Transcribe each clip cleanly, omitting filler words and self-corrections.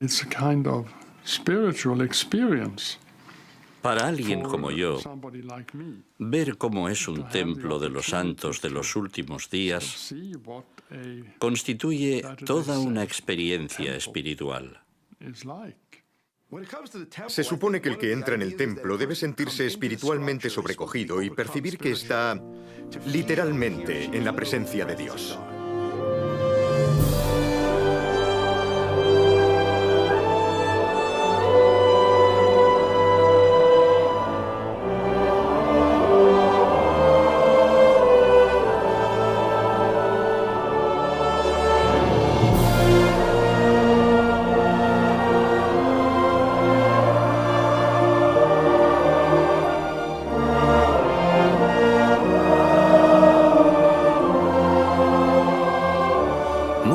It's a kind of spiritual experience. Para alguien como yo, Somebody like me, ver cómo es un templo de los santos de los últimos días see what a constituye toda una experiencia espiritual. is like. Se supone que el que entra en el templo debe sentirse espiritualmente sobrecogido y percibir que está literalmente en la presencia de Dios.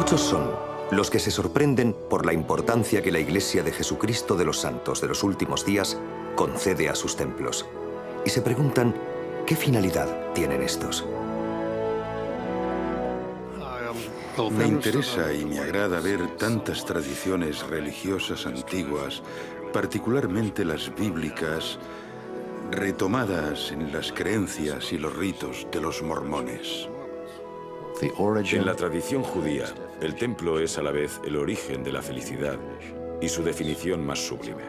Muchos son los que se sorprenden por la importancia que la Iglesia de Jesucristo de los Santos de los Últimos Días concede a sus templos. Y se preguntan, ¿qué finalidad tienen estos? Me interesa y me agrada ver tantas tradiciones religiosas antiguas, particularmente las bíblicas, retomadas en las creencias y los ritos de los mormones. En la tradición judía, el templo es a la vez el origen de la felicidad y su definición más sublime.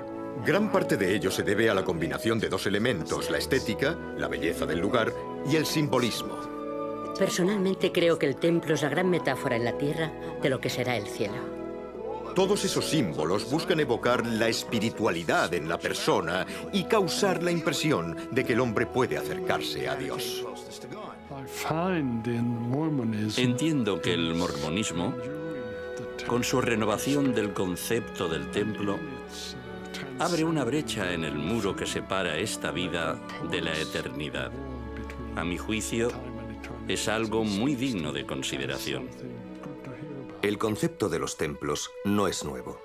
Gran parte de ello se debe a la combinación de dos elementos, la estética, la belleza del lugar y el simbolismo. Personalmente creo que el templo es la gran metáfora en la tierra de lo que será el cielo. Todos esos símbolos buscan evocar la espiritualidad en la persona y causar la impresión de que el hombre puede acercarse a Dios. Entiendo que el mormonismo, con su renovación del concepto del templo, abre una brecha en el muro que separa esta vida de la eternidad. A mi juicio, es algo muy digno de consideración. El concepto de los templos no es nuevo.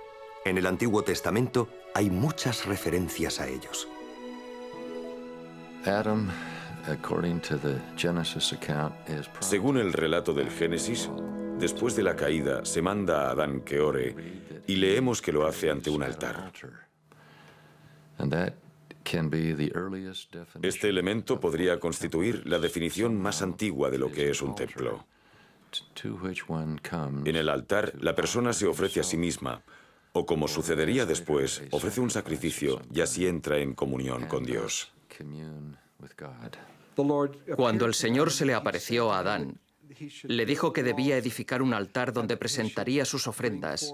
En el Antiguo Testamento hay muchas referencias a ellos. Según el relato del Génesis, después de la caída se manda a Adán que ore y leemos que lo hace ante un altar. Este elemento podría constituir la definición más antigua de lo que es un templo. En el altar, la persona se ofrece a sí misma, o como sucedería después, ofrece un sacrificio y así entra en comunión con Dios. Cuando el Señor se le apareció a Adán, le dijo que debía edificar un altar donde presentaría sus ofrendas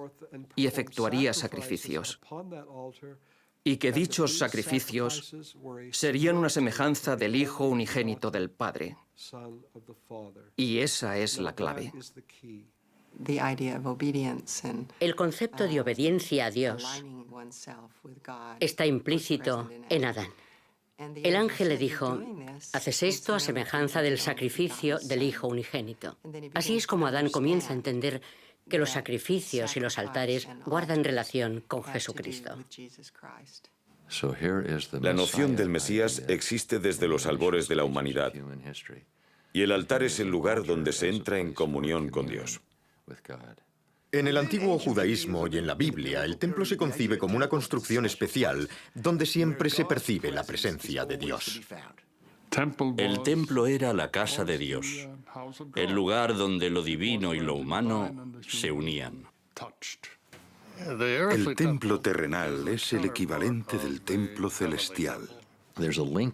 y efectuaría sacrificios, y que dichos sacrificios serían una semejanza del Hijo unigénito del Padre. Y esa es la clave. El concepto de obediencia a Dios está implícito en Adán. El ángel le dijo, haces esto a semejanza del sacrificio del Hijo unigénito. Así es como Adán comienza a entender que los sacrificios y los altares guardan relación con Jesucristo. La noción del Mesías existe desde los albores de la humanidad, y el altar es el lugar donde se entra en comunión con Dios. En el antiguo judaísmo y en la Biblia, el templo se concibe como una construcción especial donde siempre se percibe la presencia de Dios. El templo era la casa de Dios, el lugar donde lo divino y lo humano se unían. El templo terrenal es el equivalente del templo celestial.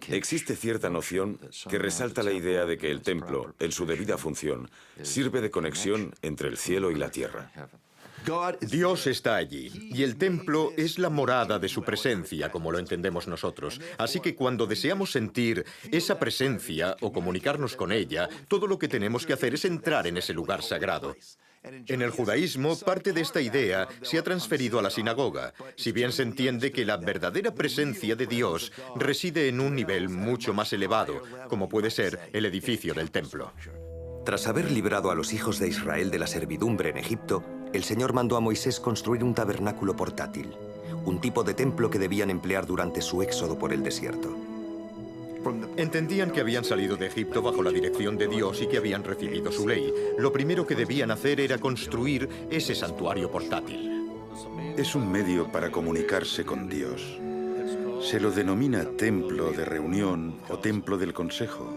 Existe cierta noción que resalta la idea de que el templo, en su debida función, sirve de conexión entre el cielo y la tierra. Dios está allí, y el templo es la morada de su presencia, como lo entendemos nosotros. Así que cuando deseamos sentir esa presencia o comunicarnos con ella, todo lo que tenemos que hacer es entrar en ese lugar sagrado. En el judaísmo, parte de esta idea se ha transferido a la sinagoga, si bien se entiende que la verdadera presencia de Dios reside en un nivel mucho más elevado, como puede ser el edificio del templo. Tras haber librado a los hijos de Israel de la servidumbre en Egipto, el Señor mandó a Moisés construir un tabernáculo portátil, un tipo de templo que debían emplear durante su éxodo por el desierto. Entendían que habían salido de Egipto bajo la dirección de Dios y que habían recibido su ley. Lo primero que debían hacer era construir ese santuario portátil. es un medio para comunicarse con Dios. Se lo denomina templo de reunión o templo del consejo.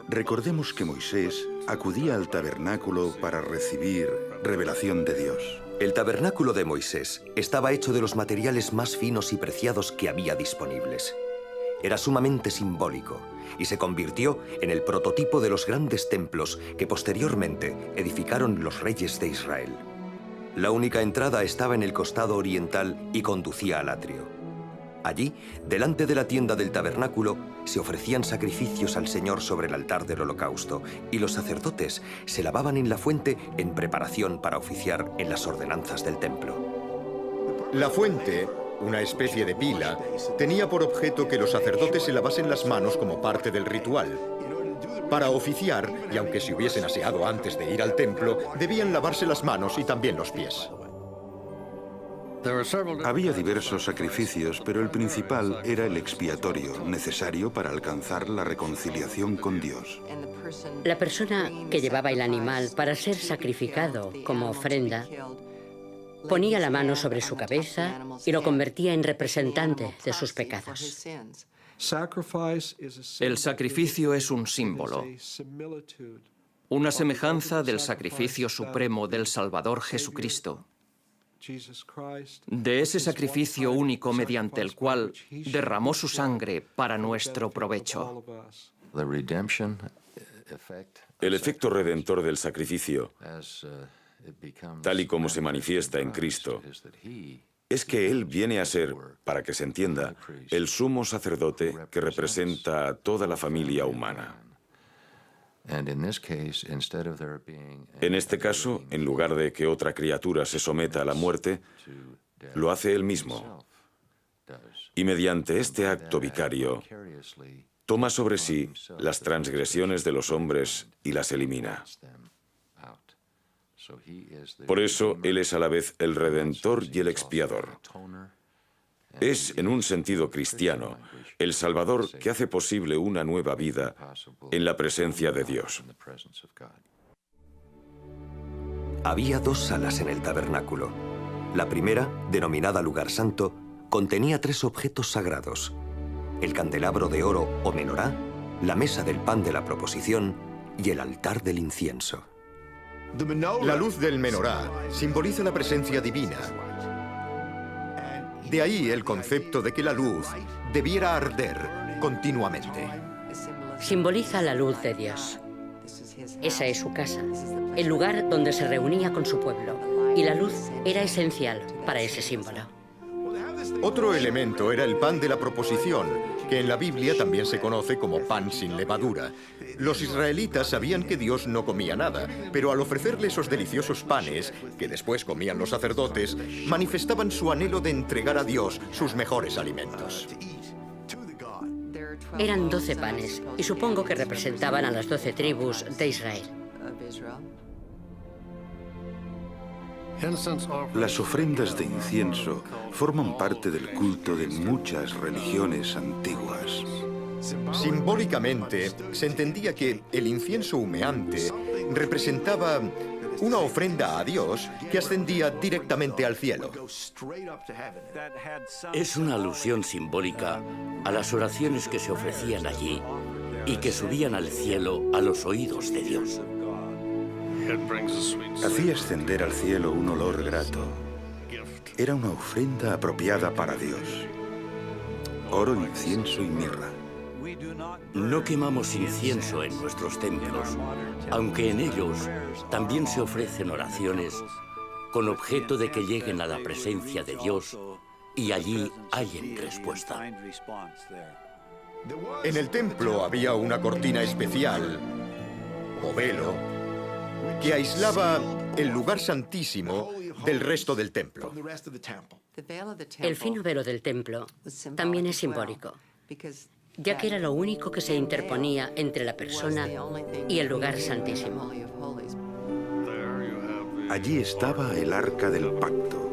Recordemos que Moisés acudía al tabernáculo para recibir revelación de Dios. El tabernáculo de Moisés estaba hecho de los materiales más finos y preciados que había disponibles. Era sumamente simbólico y se convirtió en el prototipo de los grandes templos que posteriormente edificaron los reyes de Israel. La única entrada estaba en el costado oriental y conducía al atrio. Allí, delante de la tienda del tabernáculo, se ofrecían sacrificios al Señor sobre el altar del holocausto y los sacerdotes se lavaban en la fuente en preparación para oficiar en las ordenanzas del templo. La fuente, una especie de pila, tenía por objeto que los sacerdotes se lavasen las manos como parte del ritual. Para oficiar, y aunque se hubiesen aseado antes de ir al templo, debían lavarse las manos y también los pies. Había diversos sacrificios, pero el principal era el expiatorio, necesario para alcanzar la reconciliación con Dios. La persona que llevaba el animal para ser sacrificado como ofrenda ponía la mano sobre su cabeza y lo convertía en representante de sus pecados. El sacrificio es un símbolo, una semejanza del sacrificio supremo del Salvador Jesucristo, de ese sacrificio único mediante el cual derramó su sangre para nuestro provecho. El efecto redentor del sacrificio, tal y como se manifiesta en Cristo, es que Él viene a ser, para que se entienda, el sumo sacerdote que representa a toda la familia humana. En este caso, en lugar de que otra criatura se someta a la muerte, lo hace Él mismo. Y mediante este acto vicario, toma sobre sí las transgresiones de los hombres y las elimina. Por eso, Él es a la vez el Redentor y el Expiador. Es, en un sentido cristiano, el Salvador que hace posible una nueva vida en la presencia de Dios. Había dos salas en el tabernáculo. La primera, denominada Lugar Santo, contenía 3 objetos sagrados: el candelabro de oro o menorá, la mesa del pan de la proposición y el altar del incienso. La luz del menorá simboliza la presencia divina. De ahí el concepto de que la luz debiera arder continuamente. Simboliza la luz de Dios. Esa es su casa, el lugar donde se reunía con su pueblo, y la luz era esencial para ese símbolo. Otro elemento era el pan de la proposición, que en la Biblia también se conoce como pan sin levadura. Los israelitas sabían que Dios no comía nada, pero al ofrecerle esos deliciosos panes, que después comían los sacerdotes, manifestaban su anhelo de entregar a Dios sus mejores alimentos. Eran 12 panes, y supongo que representaban a las 12 tribus de Israel. Las ofrendas de incienso forman parte del culto de muchas religiones antiguas. Simbólicamente, se entendía que el incienso humeante representaba una ofrenda a Dios que ascendía directamente al cielo. Es una alusión simbólica a las oraciones que se ofrecían allí y que subían al cielo a los oídos de Dios. Hacía ascender al cielo un olor grato. Era una ofrenda apropiada para Dios. Oro, incienso y mirra. No quemamos incienso en nuestros templos, aunque en ellos también se ofrecen oraciones con objeto de que lleguen a la presencia de Dios y allí hallen respuesta. En el templo había una cortina especial, o velo, que aislaba el lugar santísimo del resto del templo. El fino velo del templo también es simbólico, ya que era lo único que se interponía entre la persona y el lugar santísimo. Allí estaba el Arca del Pacto,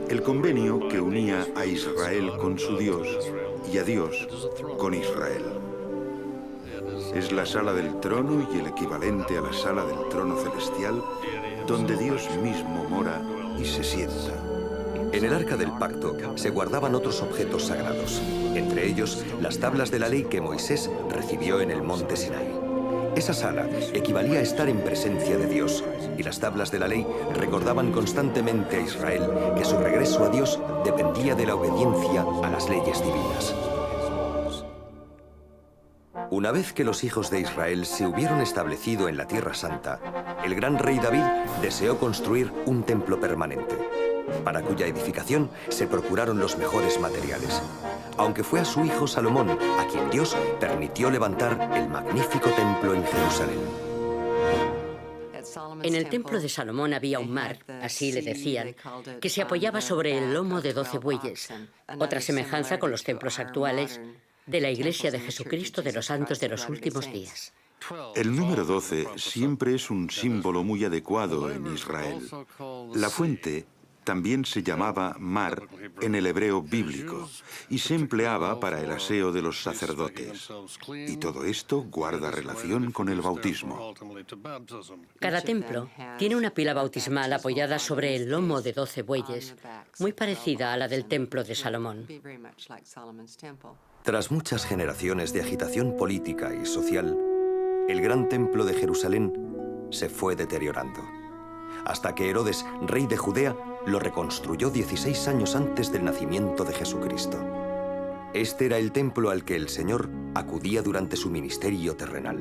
el convenio que unía a Israel con su Dios y a Dios con Israel. Es la sala del trono y el equivalente a la sala del trono celestial, donde Dios mismo mora y se sienta. En el Arca del Pacto se guardaban otros objetos sagrados, entre ellos las tablas de la ley que Moisés recibió en el monte Sinaí. Esa sala equivalía a estar en presencia de Dios, y las tablas de la ley recordaban constantemente a Israel que su regreso a Dios dependía de la obediencia a las leyes divinas. Una vez que los hijos de Israel se hubieron establecido en la Tierra Santa, el gran rey David deseó construir un templo permanente, para cuya edificación se procuraron los mejores materiales, aunque fue a su hijo Salomón a quien Dios permitió levantar el magnífico templo en Jerusalén. En el templo de Salomón había un mar, así le decían, que se apoyaba sobre el lomo de 12 bueyes, otra semejanza con los templos actuales de la Iglesia de Jesucristo de los Santos de los Últimos Días. El número 12 siempre es un símbolo muy adecuado en Israel. La fuente también se llamaba mar en el hebreo bíblico y se empleaba para el aseo de los sacerdotes. Y todo esto guarda relación con el bautismo. Cada templo tiene una pila bautismal apoyada sobre el lomo de 12 bueyes, muy parecida a la del templo de Salomón. Tras muchas generaciones de agitación política y social, el gran templo de Jerusalén se fue deteriorando, hasta que Herodes, rey de Judea, lo reconstruyó 16 años antes del nacimiento de Jesucristo. Este era el templo al que el Señor acudía durante su ministerio terrenal.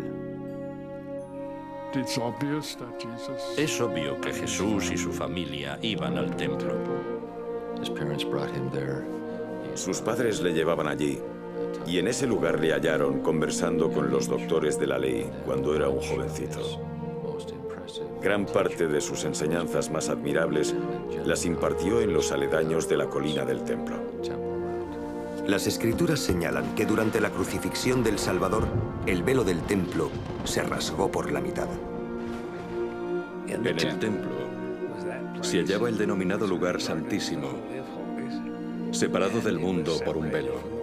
Es obvio que Jesús y su familia iban al templo. Sus padres le llevaban allí, y en ese lugar le hallaron conversando con los doctores de la ley cuando era un jovencito. Gran parte de sus enseñanzas más admirables las impartió en los aledaños de la colina del templo. Las Escrituras señalan que durante la crucifixión del Salvador, el velo del templo se rasgó por la mitad. En el templo se hallaba el denominado lugar santísimo, separado del mundo por un velo.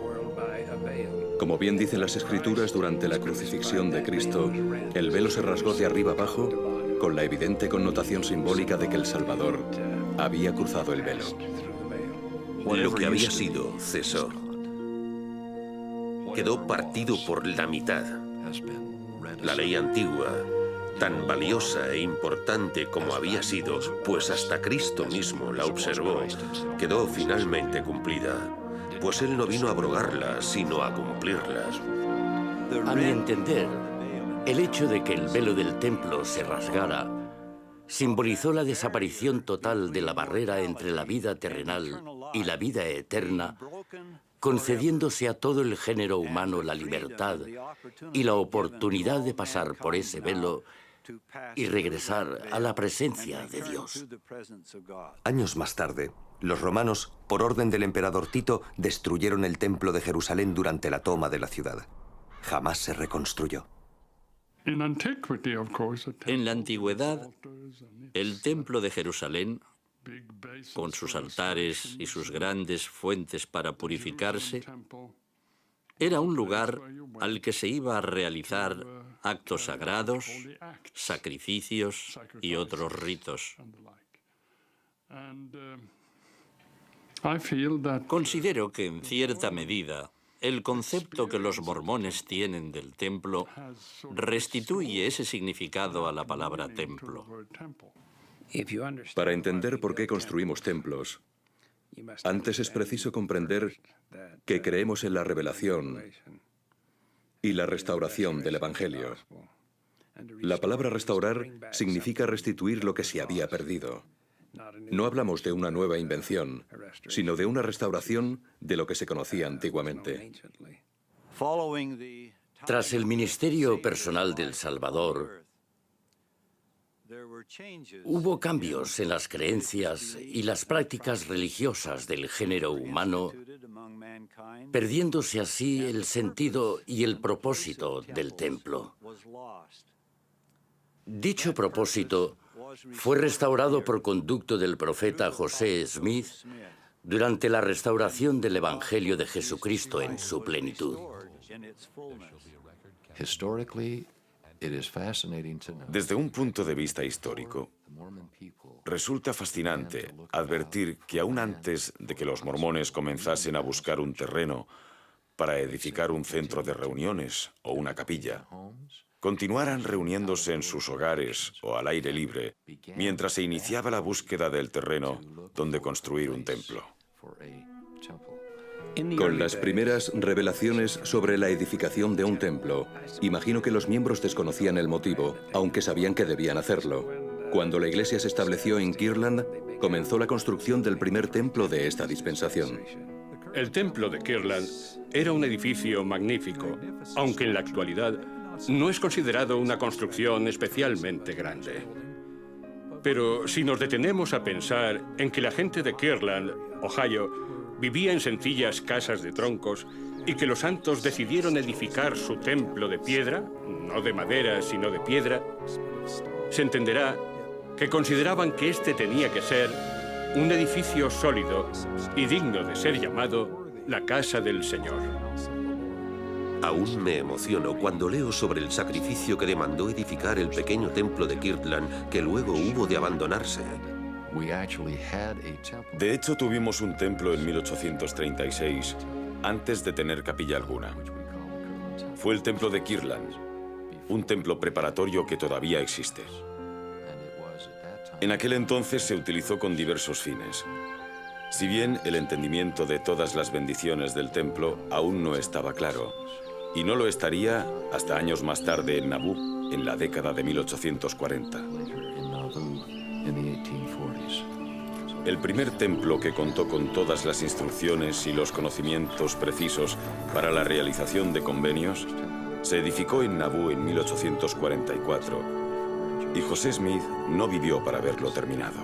Como bien dicen las Escrituras, durante la crucifixión de Cristo, el velo se rasgó de arriba abajo con la evidente connotación simbólica de que el Salvador había cruzado el velo. Lo que había sido cesó. Quedó partido por la mitad. La ley antigua, tan valiosa e importante como había sido, pues hasta Cristo mismo la observó, quedó finalmente cumplida, pues Él no vino a abrogarla, sino a cumplirla. A mi entender, el hecho de que el velo del templo se rasgara simbolizó la desaparición total de la barrera entre la vida terrenal y la vida eterna, concediéndose a todo el género humano la libertad y la oportunidad de pasar por ese velo y regresar a la presencia de Dios. Años más tarde, los romanos, por orden del emperador Tito, destruyeron el templo de Jerusalén durante la toma de la ciudad. Jamás se reconstruyó. En la antigüedad, el templo de Jerusalén, con sus altares y sus grandes fuentes para purificarse, era un lugar al que se iba a realizar actos sagrados, sacrificios y otros ritos. Considero que, en cierta medida, el concepto que los mormones tienen del templo restituye ese significado a la palabra templo. Para entender por qué construimos templos, antes es preciso comprender que creemos en la revelación y la restauración del Evangelio. La palabra restaurar significa restituir lo que se había perdido. No hablamos de una nueva invención, sino de una restauración de lo que se conocía antiguamente. Tras el ministerio personal del Salvador, hubo cambios en las creencias y las prácticas religiosas del género humano, perdiéndose así el sentido y el propósito del templo. Dicho propósito fue restaurado por conducto del profeta José Smith durante la restauración del Evangelio de Jesucristo en su plenitud. Desde un punto de vista histórico, Resulta fascinante advertir que aún antes de que los mormones comenzasen a buscar un terreno para edificar un centro de reuniones o una capilla, continuaran reuniéndose en sus hogares o al aire libre mientras se iniciaba la búsqueda del terreno donde construir un templo. Con las primeras revelaciones sobre la edificación de un templo, imagino que los miembros desconocían el motivo, aunque sabían que debían hacerlo. Cuando la iglesia se estableció en Kirtland, comenzó la construcción del primer templo de esta dispensación. El templo de Kirtland era un edificio magnífico, aunque en la actualidad no es considerado una construcción especialmente grande. Pero si nos detenemos a pensar en que la gente de Kirtland, Ohio, vivía en sencillas casas de troncos y que los santos decidieron edificar su templo de piedra, no de madera, sino de piedra, se entenderá que consideraban que este tenía que ser un edificio sólido y digno de ser llamado la casa del Señor. Aún me emociono cuando leo sobre el sacrificio que demandó edificar el pequeño templo de Kirtland, que luego hubo de abandonarse. De hecho, tuvimos un templo en 1836, antes de tener capilla alguna. Fue el templo de Kirtland, un templo preparatorio que todavía existe. En aquel entonces se utilizó con diversos fines. Si bien el entendimiento de todas las bendiciones del templo aún no estaba claro, y no lo estaría hasta años más tarde en Nauvoo, en la década de 1840. El primer templo que contó con todas las instrucciones y los conocimientos precisos para la realización de convenios se edificó en Nauvoo en 1844 y José Smith no vivió para verlo terminado.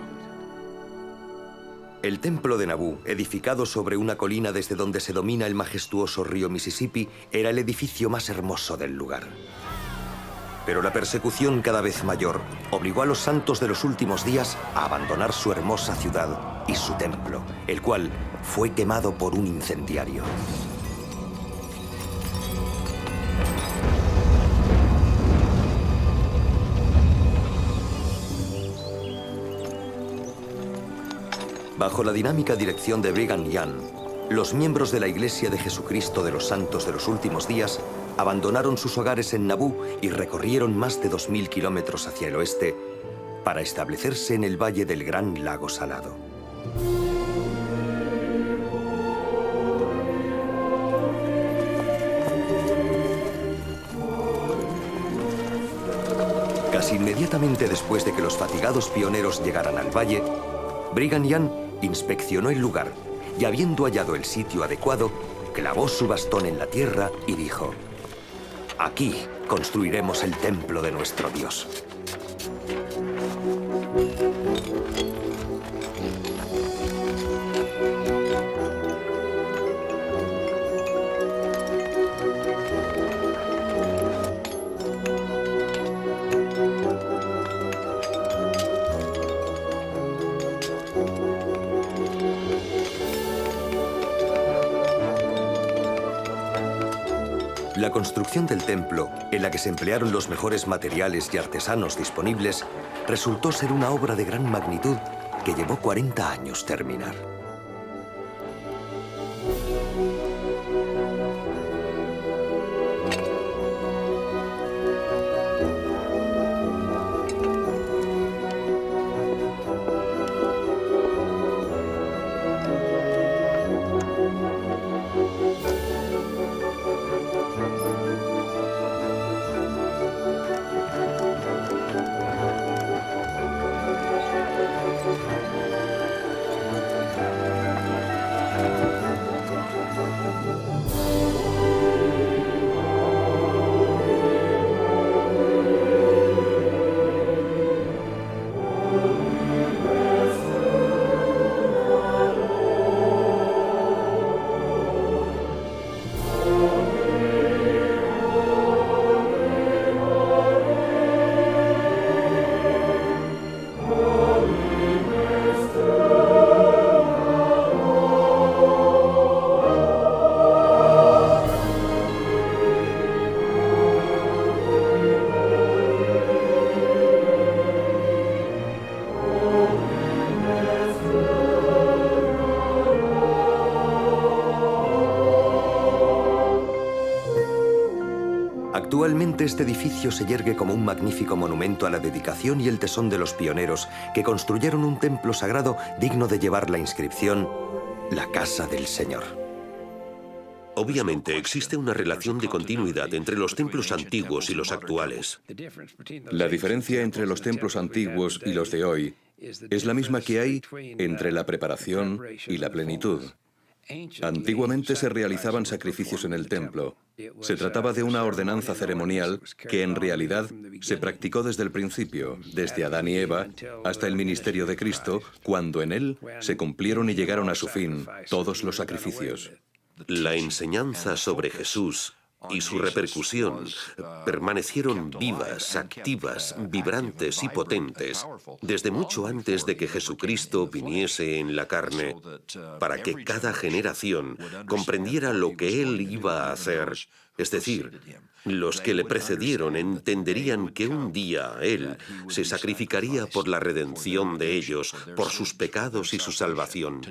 El templo de Nauvoo, edificado sobre una colina desde donde se domina el majestuoso río Mississippi, era el edificio más hermoso del lugar. Pero la persecución cada vez mayor obligó a los santos de los últimos días a abandonar su hermosa ciudad y su templo, el cual fue quemado por un incendiario. Bajo la dinámica dirección de Brigham Young, los miembros de la Iglesia de Jesucristo de los Santos de los Últimos Días abandonaron sus hogares en Nauvoo y recorrieron más de 2000 kilómetros hacia el oeste para establecerse en el valle del Gran Lago Salado. Casi inmediatamente después de que los fatigados pioneros llegaran al valle, Brigham Young inspeccionó el lugar y, habiendo hallado el sitio adecuado, clavó su bastón en la tierra y dijo: «Aquí construiremos el templo de nuestro Dios». La construcción del templo, en la que se emplearon los mejores materiales y artesanos disponibles, resultó ser una obra de gran magnitud que llevó 40 años terminar. Actualmente este edificio se yergue como un magnífico monumento a la dedicación y el tesón de los pioneros que construyeron un templo sagrado digno de llevar la inscripción La Casa del Señor. Obviamente existe una relación de continuidad entre los templos antiguos y los actuales. La diferencia entre los templos antiguos y los de hoy es la misma que hay entre la preparación y la plenitud. Antiguamente se realizaban sacrificios en el templo. Se trataba de una ordenanza ceremonial que en realidad se practicó desde el principio, desde Adán y Eva hasta el ministerio de Cristo, cuando en él se cumplieron y llegaron a su fin todos los sacrificios. La enseñanza sobre Jesús y su repercusión permanecieron vivas, activas, vibrantes y potentes desde mucho antes de que Jesucristo viniese en la carne, para que cada generación comprendiera lo que Él iba a hacer. Es decir, los que le precedieron entenderían que un día Él se sacrificaría por la redención de ellos, por sus pecados y su salvación.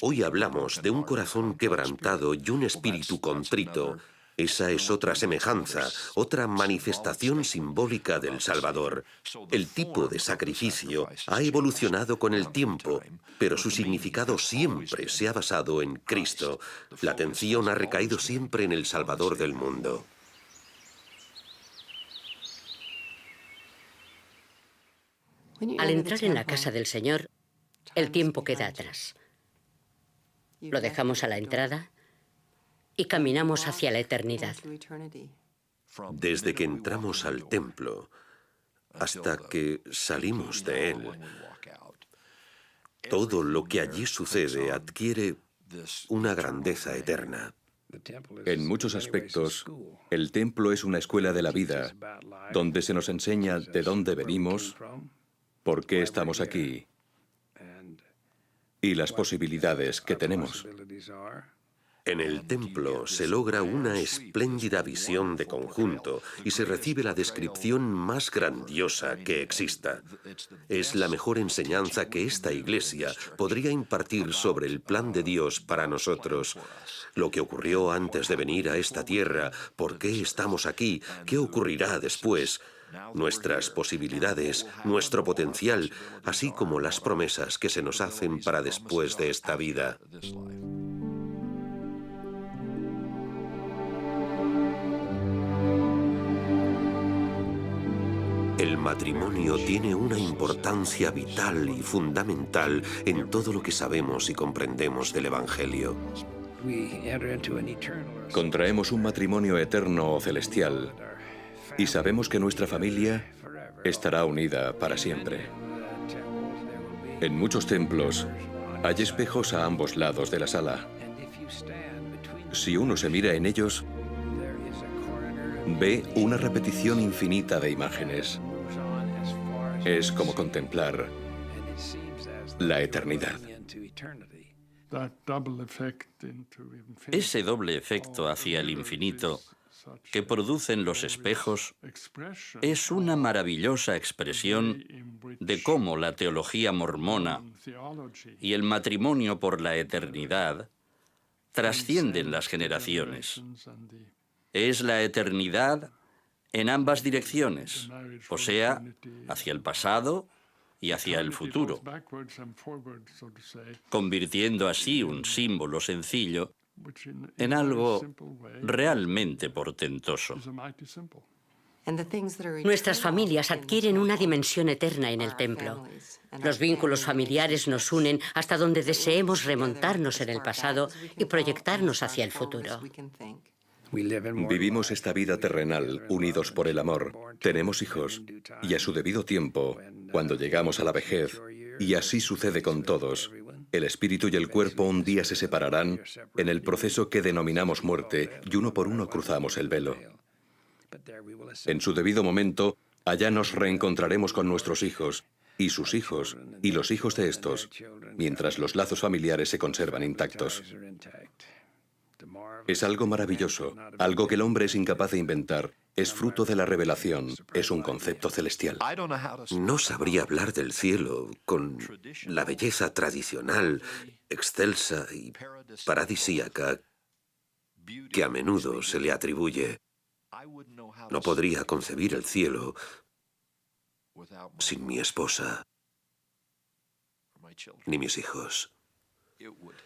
Hoy hablamos de un corazón quebrantado y un espíritu contrito. Esa es otra semejanza, otra manifestación simbólica del Salvador. El tipo de sacrificio ha evolucionado con el tiempo, pero su significado siempre se ha basado en Cristo. La atención ha recaído siempre en el Salvador del mundo. Al entrar en la casa del Señor, el tiempo queda atrás. Lo dejamos a la entrada y caminamos hacia la eternidad. Desde que entramos al templo hasta que salimos de él, todo lo que allí sucede adquiere una grandeza eterna. En muchos aspectos, el templo es una escuela de la vida, donde se nos enseña de dónde venimos, por qué estamos aquí y las posibilidades que tenemos. En el templo se logra una espléndida visión de conjunto y se recibe la descripción más grandiosa que exista. Es la mejor enseñanza que esta Iglesia podría impartir sobre el plan de Dios para nosotros. Lo que ocurrió antes de venir a esta tierra, por qué estamos aquí, qué ocurrirá después, nuestras posibilidades, nuestro potencial, así como las promesas que se nos hacen para después de esta vida. El matrimonio tiene una importancia vital y fundamental en todo lo que sabemos y comprendemos del Evangelio. Contraemos un matrimonio eterno o celestial y sabemos que nuestra familia estará unida para siempre. En muchos templos hay espejos a ambos lados de la sala. Si uno se mira en ellos, ve una repetición infinita de imágenes. Es como contemplar la eternidad. Ese doble efecto hacia el infinito que producen los espejos es una maravillosa expresión de cómo la teología mormona y el matrimonio por la eternidad trascienden las generaciones. Es la eternidad en ambas direcciones, o sea, hacia el pasado y hacia el futuro, convirtiendo así un símbolo sencillo en algo realmente portentoso. Nuestras familias adquieren una dimensión eterna en el templo. Los vínculos familiares nos unen hasta donde deseemos remontarnos en el pasado y proyectarnos hacia el futuro. Vivimos esta vida terrenal unidos por el amor. Tenemos hijos y a su debido tiempo, cuando llegamos a la vejez, y así sucede con todos, el espíritu y el cuerpo un día se separarán en el proceso que denominamos muerte y uno por uno cruzamos el velo. En su debido momento, allá nos reencontraremos con nuestros hijos y sus hijos y los hijos de estos, mientras los lazos familiares se conservan intactos. Es algo maravilloso, algo que el hombre es incapaz de inventar. Es fruto de la revelación, es un concepto celestial. No sabría hablar del cielo con la belleza tradicional, excelsa y paradisíaca que a menudo se le atribuye. No podría concebir el cielo sin mi esposa ni mis hijos.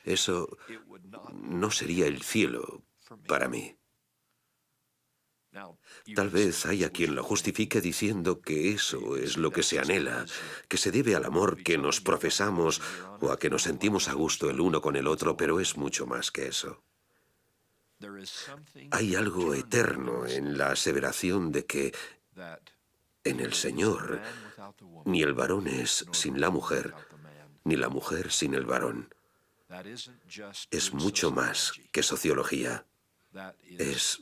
Eso no sería el cielo para mí. Tal vez haya quien lo justifique diciendo que eso es lo que se anhela, que se debe al amor que nos profesamos o a que nos sentimos a gusto el uno con el otro, pero es mucho más que eso. Hay algo eterno en la aseveración de que en el Señor ni el varón es sin la mujer, ni la mujer sin el varón. Es mucho más que sociología. Es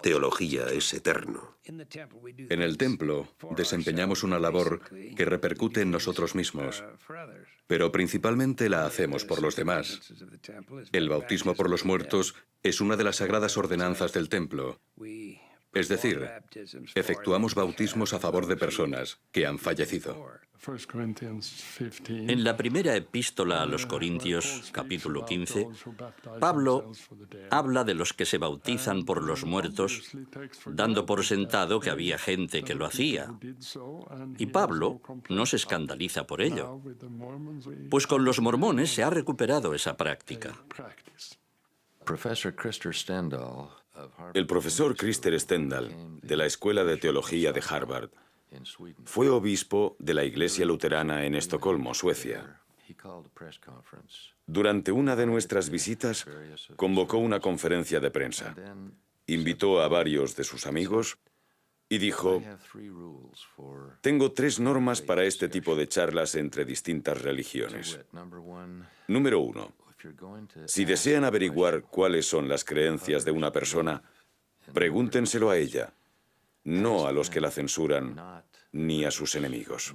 teología, es eterno. En el templo desempeñamos una labor que repercute en nosotros mismos, pero principalmente la hacemos por los demás. El bautismo por los muertos es una de las sagradas ordenanzas del templo. Es decir, efectuamos bautismos a favor de personas que han fallecido. En la primera epístola a los Corintios, capítulo 15, Pablo habla de los que se bautizan por los muertos, dando por sentado que había gente que lo hacía. Y Pablo no se escandaliza por ello, pues con los mormones se ha recuperado esa práctica. El profesor Krister Stendahl, de la Escuela de Teología de Harvard, fue obispo de la Iglesia Luterana en Estocolmo, Suecia. Durante una de nuestras visitas, convocó una conferencia de prensa. Invitó a varios de sus amigos y dijo: tengo 3 normas para este tipo de charlas entre distintas religiones. Número 1. Si desean averiguar cuáles son las creencias de una persona, pregúntenselo a ella, no a los que la censuran ni a sus enemigos.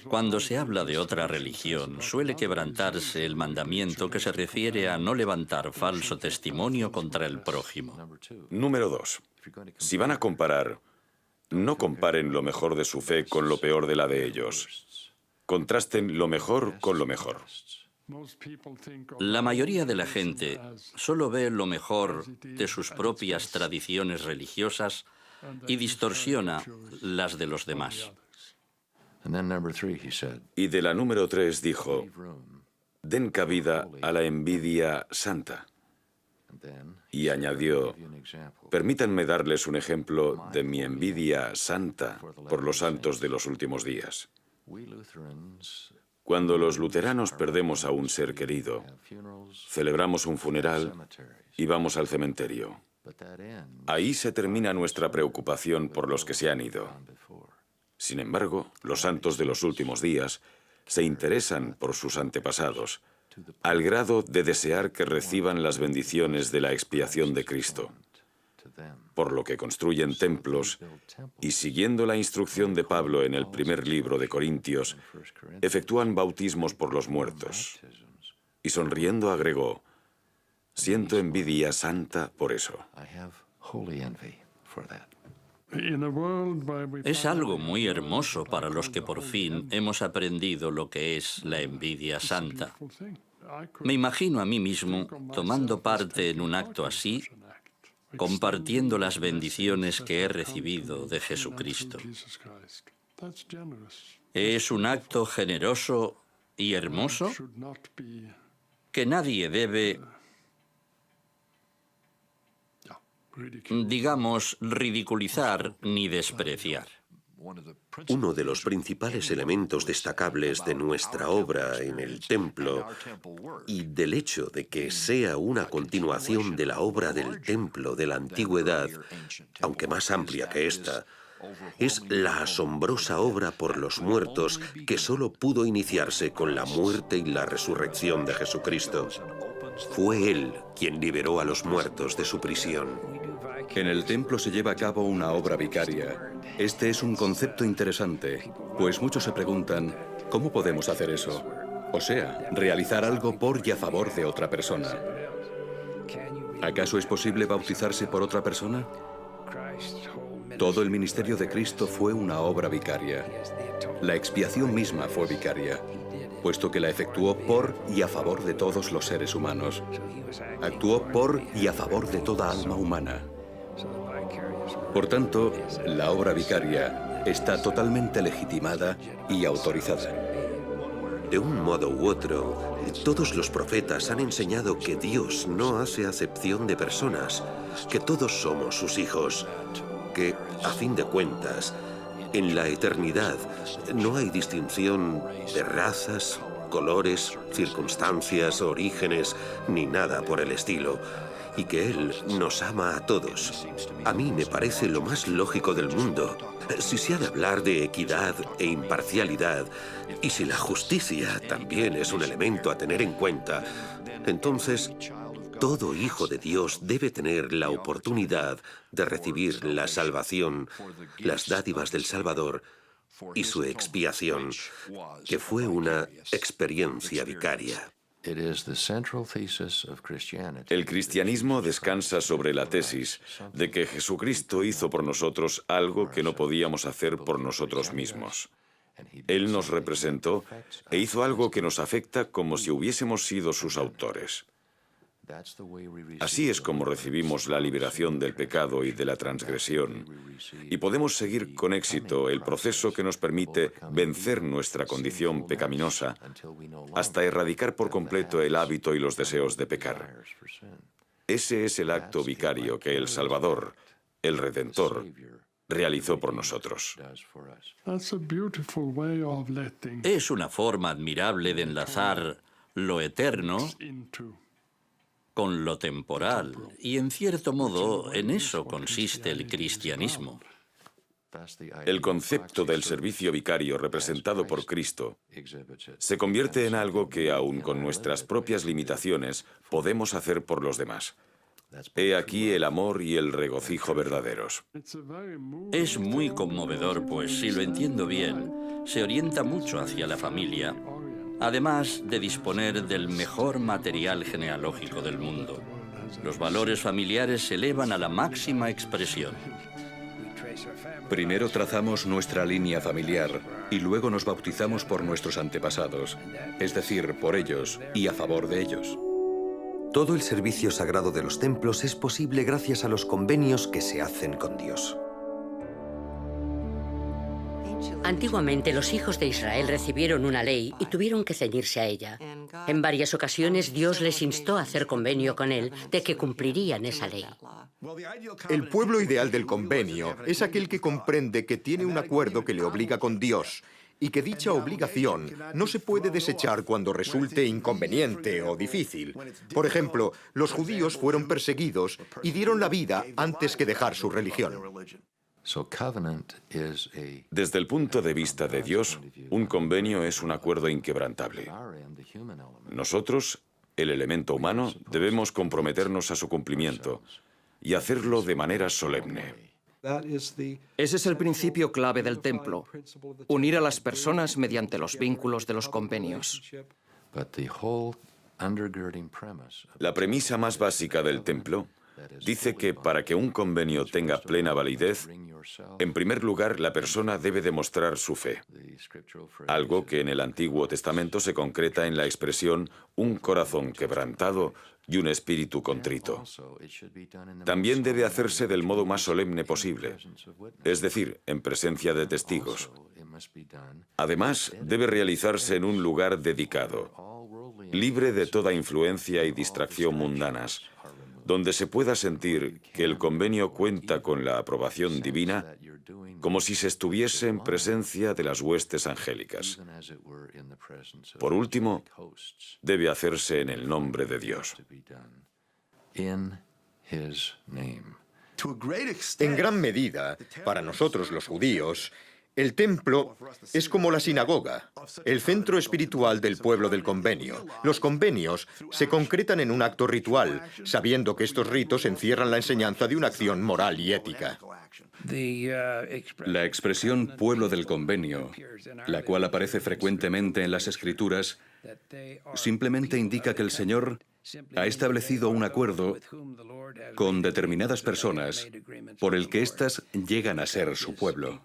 Cuando se habla de otra religión, suele quebrantarse el mandamiento que se refiere a no levantar falso testimonio contra el prójimo. Número 2. Si van a comparar, no comparen lo mejor de su fe con lo peor de la de ellos. Contrasten lo mejor con lo mejor. La mayoría de la gente solo ve lo mejor de sus propias tradiciones religiosas y distorsiona las de los demás. Y de la número 3 dijo: den cabida a la envidia santa. Y añadió: permítanme darles un ejemplo de mi envidia santa por los santos de los últimos días. Cuando los luteranos perdemos a un ser querido, celebramos un funeral y vamos al cementerio. Ahí se termina nuestra preocupación por los que se han ido. Sin embargo, los santos de los últimos días se interesan por sus antepasados, al grado de desear que reciban las bendiciones de la expiación de Cristo, por lo que construyen templos y, siguiendo la instrucción de Pablo en el primer libro de Corintios, efectúan bautismos por los muertos. Y sonriendo agregó: siento envidia santa por eso. Es algo muy hermoso para los que por fin hemos aprendido lo que es la envidia santa. Me imagino a mí mismo tomando parte en un acto así, compartiendo las bendiciones que he recibido de Jesucristo. Es un acto generoso y hermoso que nadie debe, digamos, ridiculizar ni despreciar. Uno de los principales elementos destacables de nuestra obra en el templo y del hecho de que sea una continuación de la obra del templo de la antigüedad, aunque más amplia que esta, es la asombrosa obra por los muertos que solo pudo iniciarse con la muerte y la resurrección de Jesucristo. Fue Él quien liberó a los muertos de su prisión. En el templo se lleva a cabo una obra vicaria. Este es un concepto interesante, pues muchos se preguntan: ¿cómo podemos hacer eso? O sea, realizar algo por y a favor de otra persona. ¿Acaso es posible bautizarse por otra persona? Todo el ministerio de Cristo fue una obra vicaria. La expiación misma fue vicaria. puesto que la efectuó por y a favor de todos los seres humanos. Actuó por y a favor de toda alma humana. Por tanto, la obra vicaria está totalmente legitimada y autorizada. De un modo u otro, todos los profetas han enseñado que Dios no hace acepción de personas, que todos somos sus hijos, que, a fin de cuentas, en la eternidad no hay distinción de razas, colores, circunstancias, orígenes, ni nada por el estilo, y que Él nos ama a todos. A mí me parece lo más lógico del mundo. Si se ha de hablar de equidad e imparcialidad, y si la justicia también es un elemento a tener en cuenta, entonces todo hijo de Dios debe tener la oportunidad de recibir la salvación, las dádivas del Salvador y su expiación, que fue una experiencia vicaria. El cristianismo descansa sobre la tesis de que Jesucristo hizo por nosotros algo que no podíamos hacer por nosotros mismos. Él nos representó e hizo algo que nos afecta como si hubiésemos sido sus autores. Así es como recibimos la liberación del pecado y de la transgresión, y podemos seguir con éxito el proceso que nos permite vencer nuestra condición pecaminosa hasta erradicar por completo el hábito y los deseos de pecar. Ese es el acto vicario que el Salvador, el Redentor, realizó por nosotros. Es una forma admirable de enlazar lo eterno con lo temporal, y en cierto modo en eso consiste el cristianismo. El concepto del servicio vicario representado por Cristo se convierte en algo que, aun con nuestras propias limitaciones, podemos hacer por los demás. He aquí el amor y el regocijo verdaderos. Es muy conmovedor, pues si lo entiendo bien, se orienta mucho hacia la familia, además de disponer del mejor material genealógico del mundo. Los valores familiares se elevan a la máxima expresión. Primero trazamos nuestra línea familiar y luego nos bautizamos por nuestros antepasados, es decir, por ellos y a favor de ellos. Todo el servicio sagrado de los templos es posible gracias a los convenios que se hacen con Dios. Antiguamente los hijos de Israel recibieron una ley y tuvieron que ceñirse a ella. En varias ocasiones Dios les instó a hacer convenio con Él de que cumplirían esa ley. El pueblo ideal del convenio es aquel que comprende que tiene un acuerdo que le obliga con Dios y que dicha obligación no se puede desechar cuando resulte inconveniente o difícil. Por ejemplo, los judíos fueron perseguidos y dieron la vida antes que dejar su religión. Desde el punto de vista de Dios, un convenio es un acuerdo inquebrantable. Nosotros, el elemento humano, debemos comprometernos a su cumplimiento y hacerlo de manera solemne. Ese es el principio clave del templo, unir a las personas mediante los vínculos de los convenios. La premisa más básica del templo dice que para que un convenio tenga plena validez, en primer lugar, la persona debe demostrar su fe, algo que en el Antiguo Testamento se concreta en la expresión un corazón quebrantado y un espíritu contrito. También debe hacerse del modo más solemne posible, es decir, en presencia de testigos. Además, debe realizarse en un lugar dedicado, libre de toda influencia y distracción mundanas, donde se pueda sentir que el convenio cuenta con la aprobación divina, como si se estuviese en presencia de las huestes angélicas. Por último, debe hacerse en el nombre de Dios. En gran medida, para nosotros los judíos, el templo es como la sinagoga, el centro espiritual del pueblo del convenio. Los convenios se concretan en un acto ritual, sabiendo que estos ritos encierran la enseñanza de una acción moral y ética. La expresión pueblo del convenio, la cual aparece frecuentemente en las Escrituras, simplemente indica que el Señor ha establecido un acuerdo con determinadas personas por el que éstas llegan a ser su pueblo.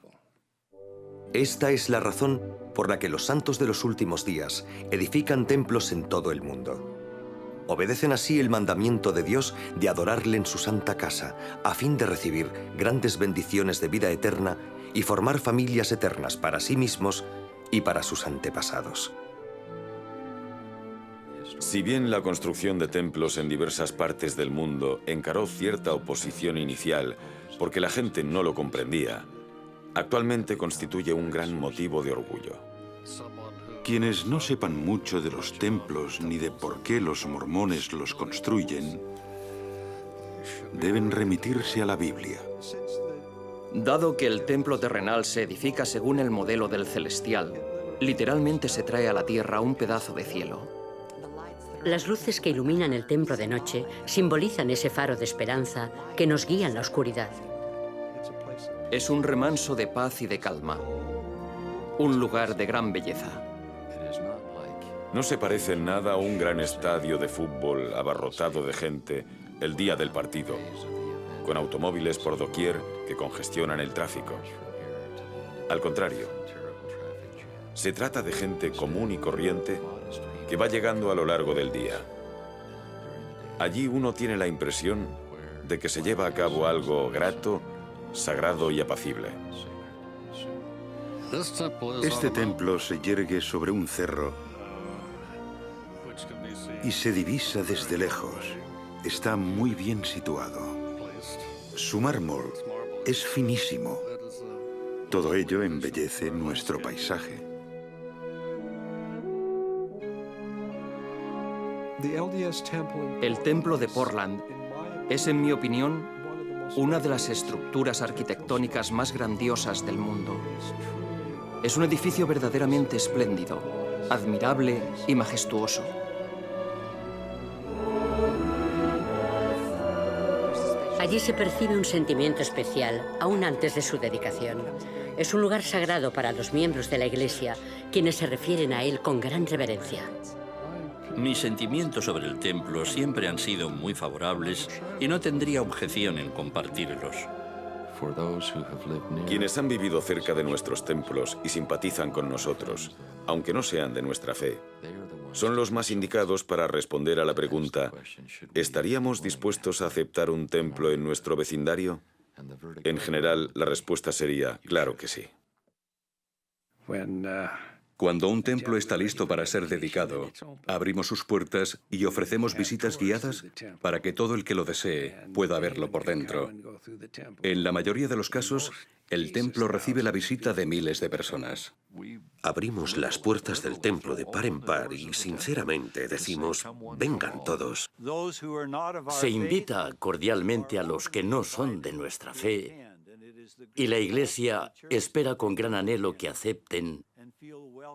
Esta es la razón por la que los santos de los últimos días edifican templos en todo el mundo. Obedecen así el mandamiento de Dios de adorarle en su santa casa, a fin de recibir grandes bendiciones de vida eterna y formar familias eternas para sí mismos y para sus antepasados. Si bien la construcción de templos en diversas partes del mundo encaró cierta oposición inicial porque la gente no lo comprendía, actualmente constituye un gran motivo de orgullo. Quienes no sepan mucho de los templos ni de por qué los mormones los construyen, deben remitirse a la Biblia. Dado que el templo terrenal se edifica según el modelo del celestial, literalmente se trae a la tierra un pedazo de cielo. Las luces que iluminan el templo de noche simbolizan ese faro de esperanza que nos guía en la oscuridad. Es un remanso de paz y de calma, un lugar de gran belleza. No se parece en nada a un gran estadio de fútbol abarrotado de gente el día del partido, con automóviles por doquier que congestionan el tráfico. Al contrario, se trata de gente común y corriente que va llegando a lo largo del día. Allí uno tiene la impresión de que se lleva a cabo algo grato, sagrado y apacible. Este templo se yergue sobre un cerro y se divisa desde lejos. Está muy bien situado. Su mármol es finísimo. Todo ello embellece nuestro paisaje. El templo de Portland es, en mi opinión, una de las estructuras arquitectónicas más grandiosas del mundo. Es un edificio verdaderamente espléndido, admirable y majestuoso. Allí se percibe un sentimiento especial, aún antes de su dedicación. Es un lugar sagrado para los miembros de la Iglesia, quienes se refieren a él con gran reverencia. Mis sentimientos sobre el templo siempre han sido muy favorables y no tendría objeción en compartirlos. Quienes han vivido cerca de nuestros templos y simpatizan con nosotros, aunque no sean de nuestra fe, son los más indicados para responder a la pregunta: ¿estaríamos dispuestos a aceptar un templo en nuestro vecindario? En general, la respuesta sería claro que sí. Cuando un templo está listo para ser dedicado, abrimos sus puertas y ofrecemos visitas guiadas para que todo el que lo desee pueda verlo por dentro. En la mayoría de los casos, el templo recibe la visita de miles de personas. Abrimos las puertas del templo de par en par y, sinceramente, decimos, vengan todos. Se invita cordialmente a los que no son de nuestra fe y la Iglesia espera con gran anhelo que acepten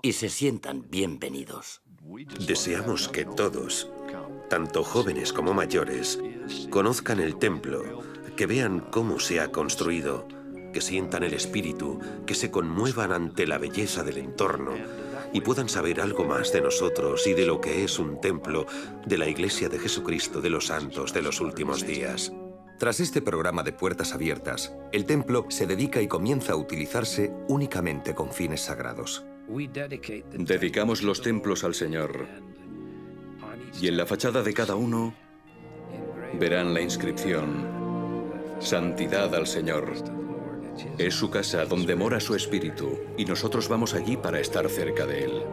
y se sientan bienvenidos. Deseamos que todos, tanto jóvenes como mayores, conozcan el templo, que vean cómo se ha construido, que sientan el espíritu, que se conmuevan ante la belleza del entorno y puedan saber algo más de nosotros y de lo que es un templo de la Iglesia de Jesucristo de los Santos de los Últimos Días. Tras este programa de puertas abiertas, el templo se dedica y comienza a utilizarse únicamente con fines sagrados. Dedicamos los templos al Señor y en la fachada de cada uno verán la inscripción: Santidad al Señor. Es su casa donde mora su espíritu y nosotros vamos allí para estar cerca de él.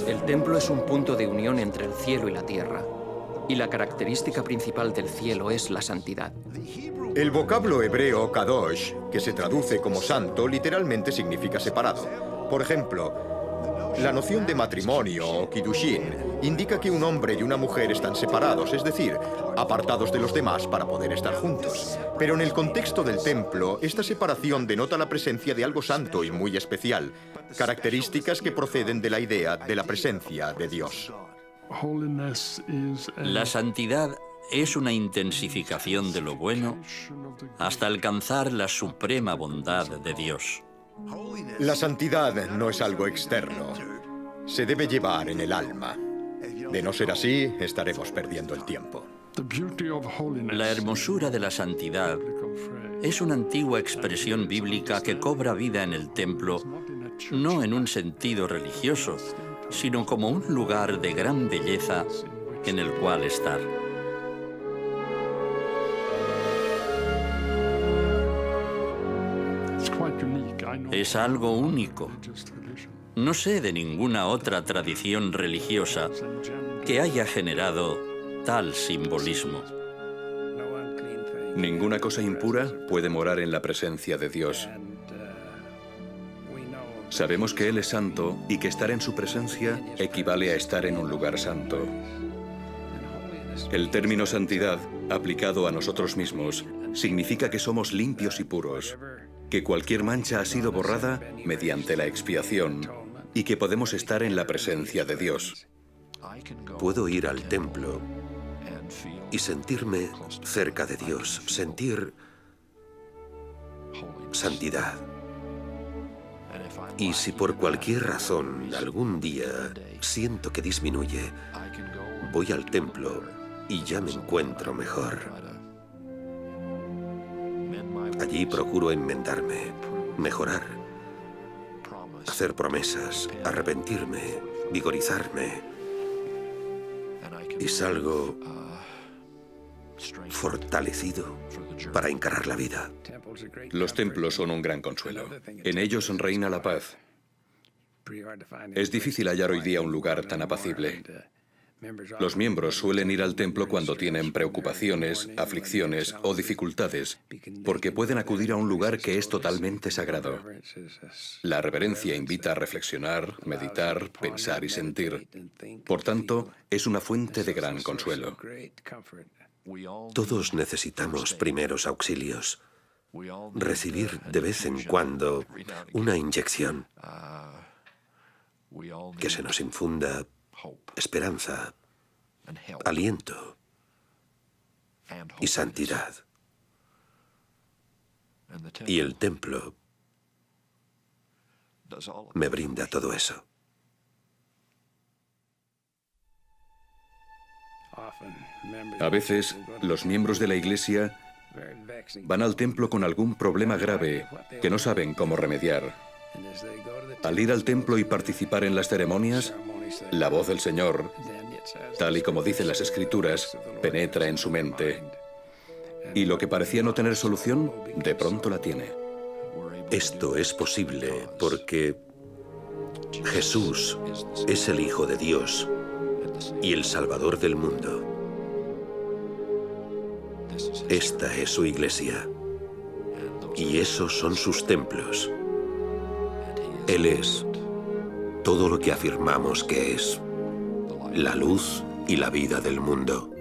El templo es un punto de unión entre el cielo y la tierra, y la característica principal del cielo es la santidad. El vocablo hebreo kadosh, que se traduce como santo, literalmente significa separado. Por ejemplo, la noción de matrimonio o kiddushin indica que un hombre y una mujer están separados, es decir, apartados de los demás para poder estar juntos. Pero en el contexto del templo, esta separación denota la presencia de algo santo y muy especial, características que proceden de la idea de la presencia de Dios. La santidad es una intensificación de lo bueno hasta alcanzar la suprema bondad de Dios. La santidad no es algo externo, se debe llevar en el alma. De no ser así, estaremos perdiendo el tiempo. La hermosura de la santidad es una antigua expresión bíblica que cobra vida en el templo, no en un sentido religioso, sino como un lugar de gran belleza en el cual estar. Es algo único. No sé de ninguna otra tradición religiosa que haya generado tal simbolismo. Ninguna cosa impura puede morar en la presencia de Dios. Sabemos que Él es santo y que estar en su presencia equivale a estar en un lugar santo. El término santidad, aplicado a nosotros mismos, significa que somos limpios y puros, que cualquier mancha ha sido borrada mediante la expiación y que podemos estar en la presencia de Dios. Puedo ir al templo y sentirme cerca de Dios, sentir santidad. Y si por cualquier razón algún día siento que disminuye, voy al templo y ya me encuentro mejor. Allí procuro enmendarme, mejorar, hacer promesas, arrepentirme, vigorizarme. Y salgo fortalecido para encarar la vida. Los templos son un gran consuelo. En ellos reina la paz. Es difícil hallar hoy día un lugar tan apacible. Los miembros suelen ir al templo cuando tienen preocupaciones, aflicciones o dificultades, porque pueden acudir a un lugar que es totalmente sagrado. La reverencia invita a reflexionar, meditar, pensar y sentir. Por tanto, es una fuente de gran consuelo. Todos necesitamos primeros auxilios. Recibir de vez en cuando una inyección. Que se nos infunda esperanza, aliento y santidad. Y el templo me brinda todo eso. A veces, los miembros de la Iglesia van al templo con algún problema grave que no saben cómo remediar. Al ir al templo y participar en las ceremonias, la voz del Señor, tal y como dicen las Escrituras, penetra en su mente. Y lo que parecía no tener solución, de pronto la tiene. Esto es posible porque Jesús es el Hijo de Dios y el Salvador del mundo. Esta es su iglesia y esos son sus templos. Él es todo lo que afirmamos que es, la luz y la vida del mundo.